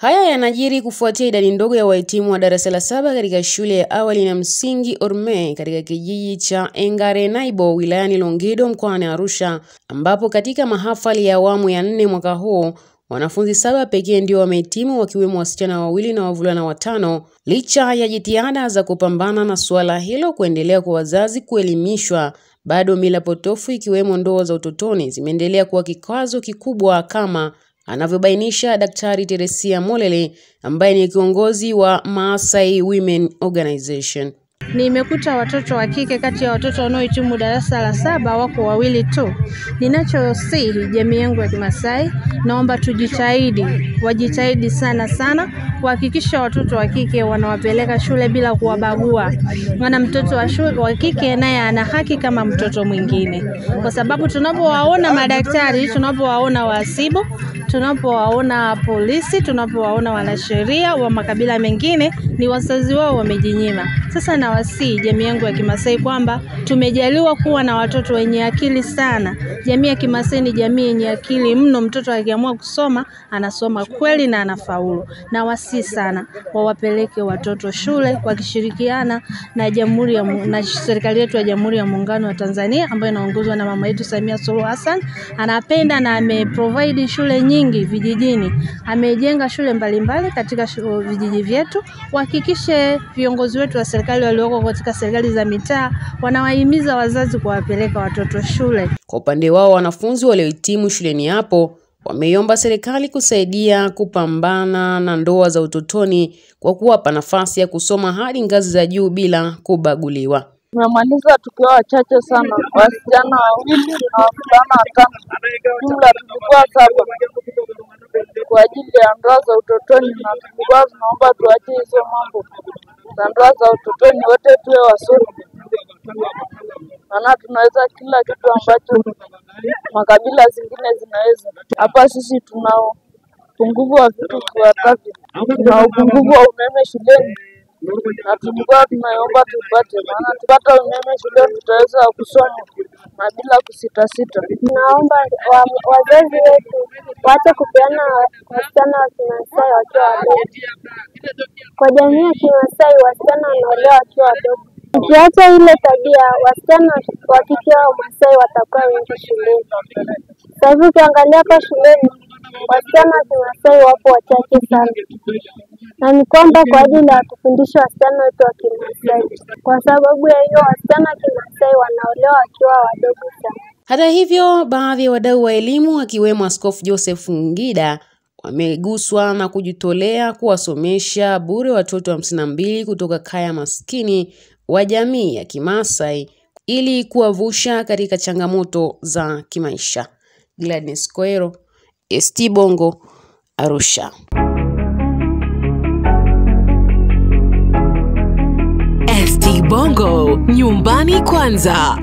Haya yanajiri kufuatia idadi ndogo ya wahitimu wa darasa la 7 katika shule ya awali na msingi Orme katika kijiji cha Engarenaibo wilayani Longido mkoani Arusha, ambapo katika mahafali ya awamu ya 4 mwaka huu wanafunzi 7 pekee ndio wamehitimu, wakiwemo wasichana 2 na wavulana 5. Licha ya jitihada za kupambana na suala hilo kuendelea kwa wazazi kuelimishwa, bado mila potofu ikiwemo ndoa za utotoni zimeendelea kuwa kikwazo kikubwa, kama anavyobainisha Daktari Teresia Molele ambaye ni kiongozi wa Maasai Women Organization. Nimekuta watoto wa kike kati ya watoto wanaohitimu darasa la 7 wako 2 tu. Ninachosihi jamii yangu ya Kimasai, naomba wajitahidi sana kuhakikisha watoto wa kike wanawapeleka shule bila kuwabagua. Maana mtoto wa kike naye ana haki kama mtoto mwingine. Kwa sababu tunapowaona madaktari, tunapowaona wahasibu, tunapowaona polisi, tunapowaona wanasheria wa makabila mengine, ni wazazi wao wamejinyima. Sasa nawasihi jamii yangu ya Kimasai kwamba tumejaliwa kuwa na watoto wenye akili sana. Jamii ya Kimasai ni jamii yenye akili mno. Mtoto akiamua kusoma, anasoma kweli na anafaulu. Nawasihi sana wawapeleke watoto shule wakishirikiana na serikali yetu ya Jamhuri ya Muungano wa Tanzania ambayo inaongozwa na mama yetu Samia Suluhu Hassan. Anapenda na ameprovide shule nyingi vijijini. Amejenga shule mbalimbali katika vijiji vyetu. Wahakikishe viongozi wetu wa serikali walioko katika serikali za mitaa wanawahimiza wazazi kuwapeleka watoto shule. Kwa upande wao, wanafunzi waliohitimu shuleni hapo wameiomba serikali kusaidia kupambana na ndoa za utotoni kwa kuwapa nafasi ya kusoma hadi ngazi za juu bila kubaguliwa. Tumemaliza tukiwa wachache sana, wasichana 2 na wavulana 5. Jumla tulikuwa 7 kwa ajili ya ndoa za utotoni, na tulikuwa tunaomba tuache hizo mambo za ndoa za utotoni, wote tuwe wasomi. Maana tunaweza kila kitu ambacho makabila zingine zinaweza. Hapa sisi tunao upungufu wa vitu vifuatavyo. Tuna upungufu wa umeme shuleni, na tulikuwa tunaomba tupate, maana tupata umeme shuleni tutaweza kusoma na bila kusita. Naomba wazazi wetu waache kupeana wasichana wa Kimasai wakiwa wadogo. Kwa jamii ya Kimasai wasichana wanaolewa wakiwa wadogo. Ukiacha ile tabia, wasichana wa kike wa Masai watakuwa wengi shuleni. Sasa hivi ukiangalia hapa shuleni, wasichana wa Kimasai wapo wachache sana. Na ni kwamba kwa ajili ya kufundisha wasichana wetu wa Kimasai. Kwa sababu ya hiyo, wasichana wa Kimasai wanaolewa wakiwa wadogo sana. Hata hivyo, baadhi ya wadau wa elimu akiwemo Askofu Joseph Ngida wameguswa na kujitolea kuwasomesha bure watoto 52 kutoka kaya maskini wa jamii ya Kimasai ili kuwavusha katika changamoto za kimaisha. Gladness Koero, ST Bongo, Arusha. ST Bongo, nyumbani kwanza.